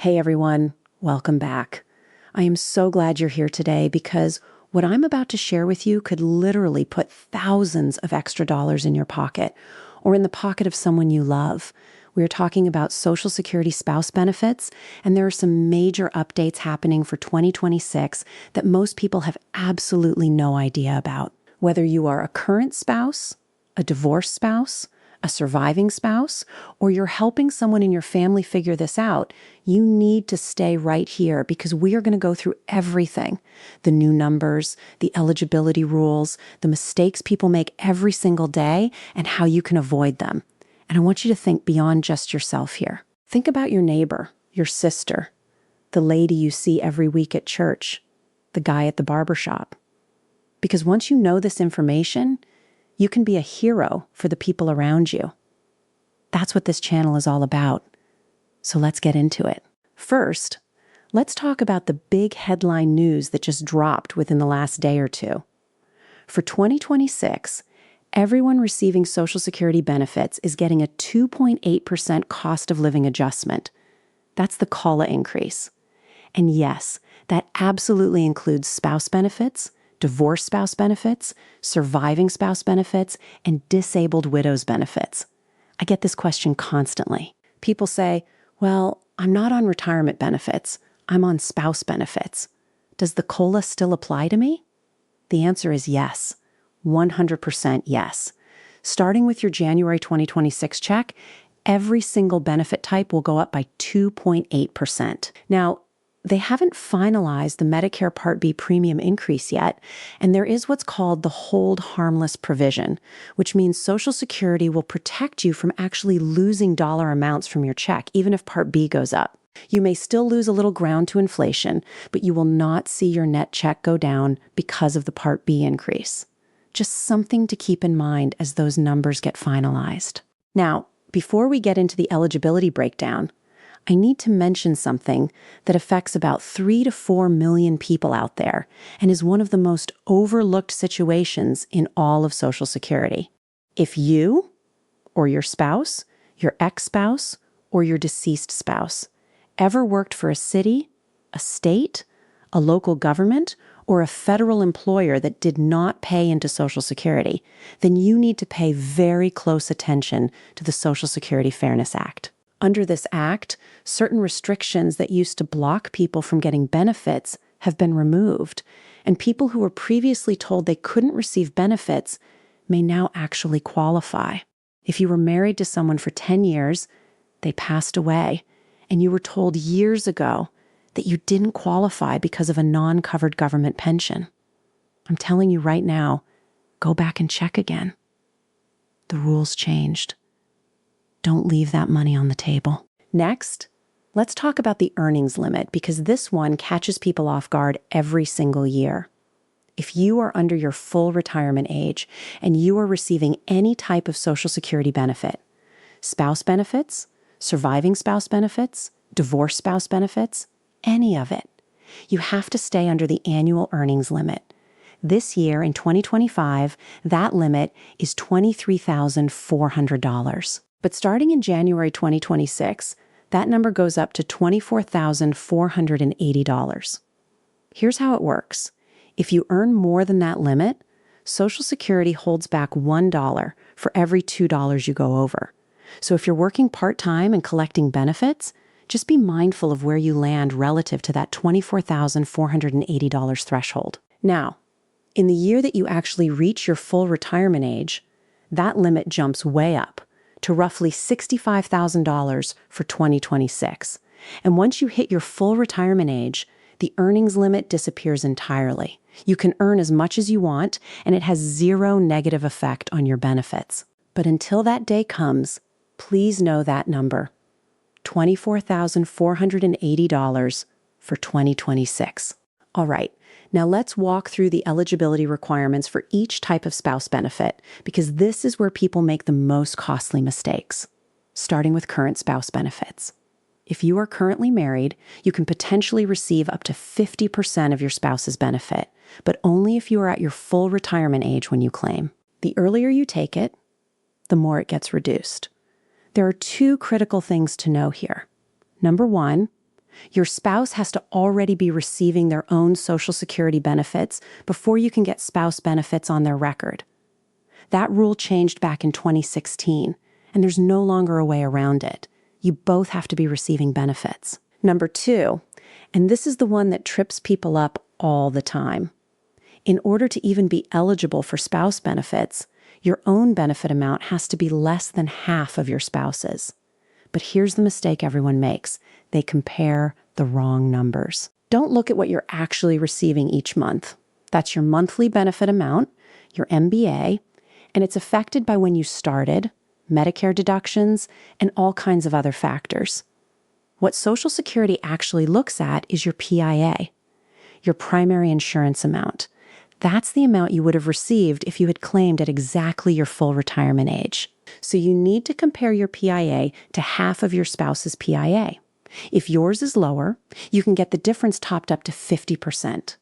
Hey everyone, welcome back. I am so glad you're here today because what I'm about to share with you could literally put thousands of extra dollars in your pocket or in the pocket of someone you love. We're talking about Social Security spouse benefits, and there are some major updates happening for 2026 that most people have absolutely no idea about. Whether you are a current spouse, a divorced spouse, a surviving spouse, or you're helping someone in your family figure this out, you need to stay right here because we are going to go through everything. The new numbers, the eligibility rules, the mistakes people make every single day, and how you can avoid them. And I want you to think beyond just yourself here. Think about your neighbor, your sister, the lady you see every week at church, the guy at the barber shop. Because once you know this information, you can be a hero for the people around you. That's what this channel is all about. So let's get into it. First, let's talk about the big headline news that just dropped within the last day or two. For 2026, everyone receiving Social Security benefits is getting a 2.8% cost of living adjustment. That's the COLA increase. And yes, that absolutely includes spouse benefits, divorced spouse benefits, surviving spouse benefits, and disabled widows benefits. I get this question constantly. People say, well, I'm not on retirement benefits. I'm on spouse benefits. Does the COLA still apply to me? The answer is yes. 100% yes. Starting with your January 2026 check, every single benefit type will go up by 2.8%. Now, they haven't finalized the Medicare Part B premium increase yet, and there is what's called the hold harmless provision, which means Social Security will protect you from actually losing dollar amounts from your check, even if Part B goes up. You may still lose a little ground to inflation, but you will not see your net check go down because of the Part B increase. Just something to keep in mind as those numbers get finalized. Now, before we get into the eligibility breakdown, I need to mention something that affects about 3 to 4 million people out there and is one of the most overlooked situations in all of Social Security. If you, or your spouse, your ex-spouse, or your deceased spouse ever worked for a city, a state, a local government, or a federal employer that did not pay into Social Security, then you need to pay very close attention to the Social Security Fairness Act. Under this act, certain restrictions that used to block people from getting benefits have been removed, and people who were previously told they couldn't receive benefits may now actually qualify. If you were married to someone for 10 years, they passed away, and you were told years ago that you didn't qualify because of a non-covered government pension. I'm telling you right now, go back and check again. The rules changed. Don't leave that money on the table. Next, let's talk about the earnings limit because this one catches people off guard every single year. If you are under your full retirement age and you are receiving any type of Social Security benefit, spouse benefits, surviving spouse benefits, divorced spouse benefits, any of it, you have to stay under the annual earnings limit. This year, in 2025, that limit is $23,400. But starting in January 2026, that number goes up to $24,480. Here's how it works. If you earn more than that limit, Social Security holds back $1 for every $2 you go over. So if you're working part-time and collecting benefits, just be mindful of where you land relative to that $24,480 threshold. Now, in the year that you actually reach your full retirement age, that limit jumps way up to roughly $65,000 for 2026. And once you hit your full retirement age, the earnings limit disappears entirely. You can earn as much as you want, and it has zero negative effect on your benefits. But until that day comes, please know that number, $24,480 for 2026. All right, now let's walk through the eligibility requirements for each type of spouse benefit, because this is where people make the most costly mistakes, starting with current spouse benefits. If you are currently married, you can potentially receive up to 50% of your spouse's benefit, but only if you are at your full retirement age when you claim. The earlier you take it, the more it gets reduced. There are two critical things to know here. Number one, Your spouse has to already be receiving their own Social Security benefits before you can get spouse benefits on their record. That rule changed back in 2016, and there's no longer a way around it. You both have to be receiving benefits. Number 2, and this is the one that trips people up all the time. In order to even be eligible for spouse benefits, your own benefit amount has to be less than half of your spouse's. But here's the mistake everyone makes. They compare the wrong numbers. Don't look at what you're actually receiving each month. That's your monthly benefit amount, your MBA, and it's affected by when you started, Medicare deductions, and all kinds of other factors. What Social Security actually looks at is your PIA, your primary insurance amount. That's the amount you would have received if you had claimed at exactly your full retirement age. So you need to compare your PIA to half of your spouse's PIA. If yours is lower, you can get the difference topped up to 50%.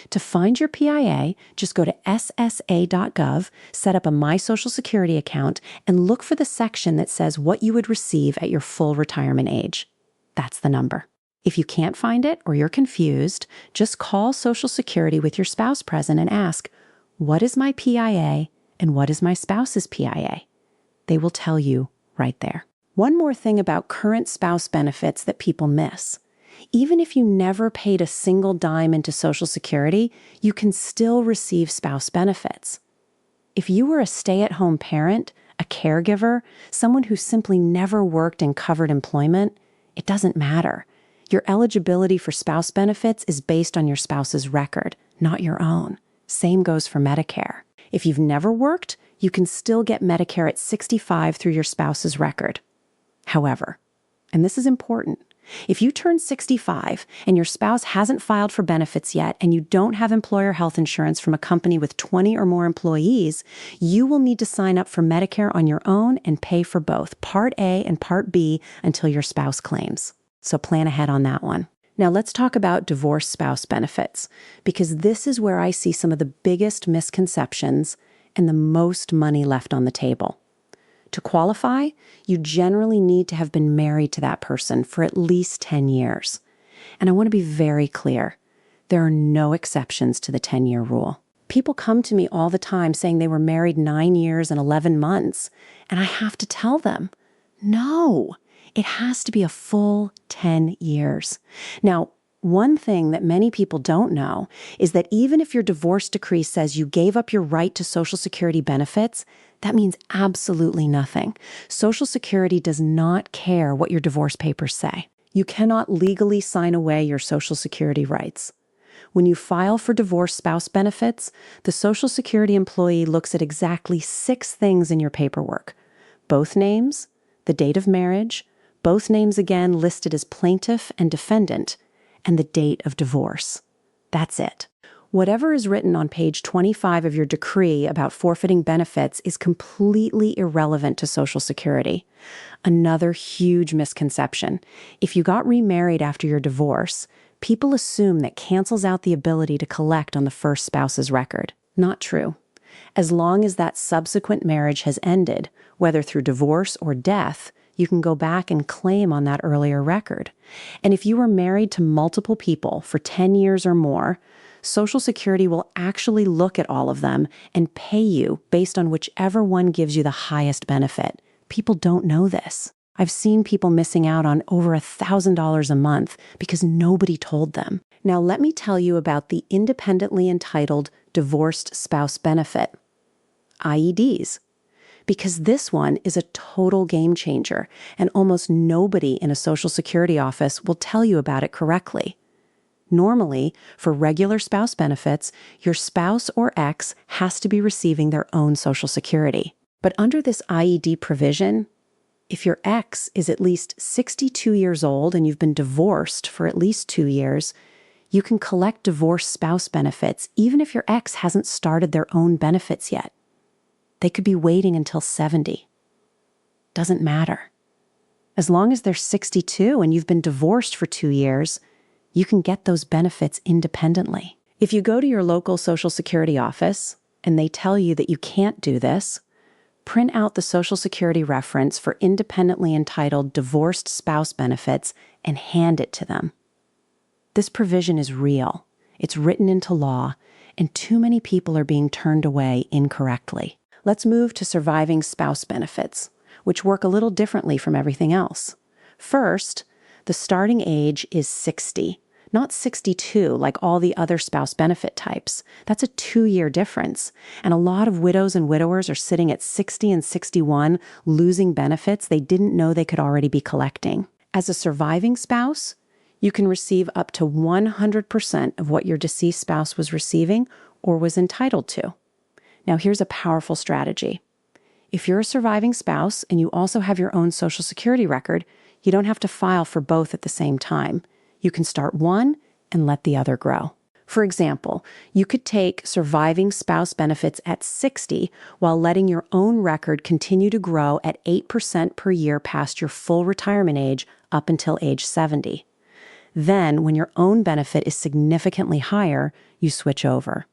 To find your PIA, just go to ssa.gov, set up a My Social Security account, and look for the section that says what you would receive at your full retirement age. That's the number. If you can't find it or you're confused, just call Social Security with your spouse present and ask, what is my PIA and what is my spouse's PIA? They will tell you right there. One more thing about current spouse benefits that people miss. Even if you never paid a single dime into Social Security, you can still receive spouse benefits. If you were a stay-at-home parent, a caregiver, someone who simply never worked in covered employment, it doesn't matter. Your eligibility for spouse benefits is based on your spouse's record, not your own. Same goes for Medicare. If you've never worked, you can still get Medicare at 65 through your spouse's record. However, and this is important, if you turn 65 and your spouse hasn't filed for benefits yet and you don't have employer health insurance from a company with 20 or more employees, you will need to sign up for Medicare on your own and pay for both Part A and Part B until your spouse claims. So plan ahead on that one. Now let's talk about divorced spouse benefits, because this is where I see some of the biggest misconceptions and the most money left on the table. To qualify, you generally need to have been married to that person for at least 10 years. And I want to be very clear. There are no exceptions to the 10-year rule. People come to me all the time saying they were married 9 years and 11 months, and I have to tell them, no, it has to be a full 10 years. Now, one thing that many people don't know is that even if your divorce decree says you gave up your right to Social Security benefits, that means absolutely nothing. Social Security does not care what your divorce papers say. You cannot legally sign away your Social Security rights. When you file for divorced spouse benefits, the Social Security employee looks at exactly 6 things in your paperwork: both names, the date of marriage, both names again listed as plaintiff and defendant, and the date of divorce. That's it. Whatever is written on page 25 of your decree about forfeiting benefits is completely irrelevant to Social Security. Another huge misconception. If you got remarried after your divorce, people assume that cancels out the ability to collect on the first spouse's record. Not true. As long as that subsequent marriage has ended, whether through divorce or death, you can go back and claim on that earlier record. And if you were married to multiple people for 10 years or more, Social Security will actually look at all of them and pay you based on whichever one gives you the highest benefit. People don't know this. I've seen people missing out on over $1,000 a month because nobody told them. Now let me tell you about the independently entitled divorced spouse benefit, IEDs. Because this one is a total game changer, and almost nobody in a Social Security office will tell you about it correctly. Normally, for regular spouse benefits, your spouse or ex has to be receiving their own Social Security. But under this IED provision, if your ex is at least 62 years old and you've been divorced for at least 2 years, you can collect divorced spouse benefits even if your ex hasn't started their own benefits yet. They could be waiting until 70. Doesn't matter. As long as they're 62 and you've been divorced for 2 years, you can get those benefits independently. If you go to your local Social Security office and they tell you that you can't do this, print out the Social Security reference for independently entitled divorced spouse benefits and hand it to them. This provision is real. It's written into law, and too many people are being turned away incorrectly. Let's move to surviving spouse benefits, which work a little differently from everything else. First, the starting age is 60, not 62 like all the other spouse benefit types. That's a 2-year difference, and a lot of widows and widowers are sitting at 60 and 61 losing benefits they didn't know they could already be collecting. As a surviving spouse, you can receive up to 100% of what your deceased spouse was receiving or was entitled to. Now, here's a powerful strategy. If you're a surviving spouse and you also have your own Social Security record, you don't have to file for both at the same time. You can start one and let the other grow. For example, you could take surviving spouse benefits at 60 while letting your own record continue to grow at 8% per year past your full retirement age up until age 70. Then, when your own benefit is significantly higher, you switch over.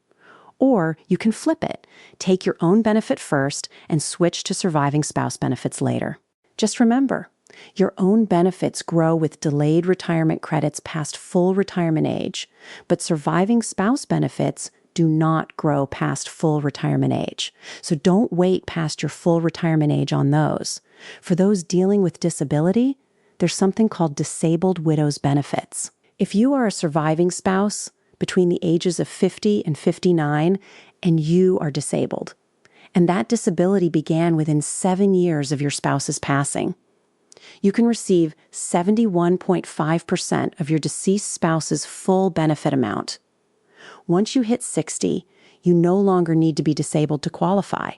Or you can flip it. Take your own benefit first and switch to surviving spouse benefits later. Just remember, your own benefits grow with delayed retirement credits past full retirement age, but surviving spouse benefits do not grow past full retirement age. So don't wait past your full retirement age on those. For those dealing with disability, there's something called disabled widows benefits. If you are a surviving spouse between the ages of 50 and 59 and you are disabled, and that disability began within 7 years of your spouse's passing, you can receive 71.5% of your deceased spouse's full benefit amount. Once you hit 60, you no longer need to be disabled to qualify.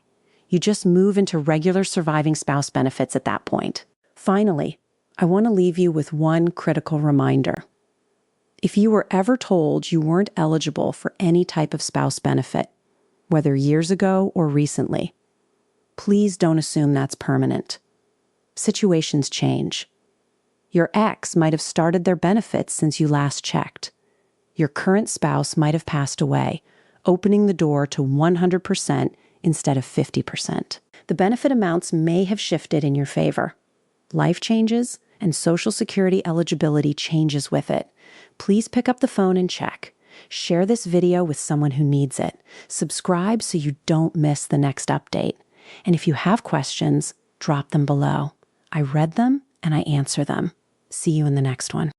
You just move into regular surviving spouse benefits at that point. Finally, I want to leave you with one critical reminder. If you were ever told you weren't eligible for any type of spouse benefit, whether years ago or recently, please don't assume that's permanent. Situations change. Your ex might have started their benefits since you last checked. Your current spouse might have passed away, opening the door to 100% instead of 50%. The benefit amounts may have shifted in your favor. Life changes, and Social Security eligibility changes with it. Please pick up the phone and check. Share this video with someone who needs it. Subscribe so you don't miss the next update. And if you have questions, drop them below. I read them and I answer them. See you in the next one.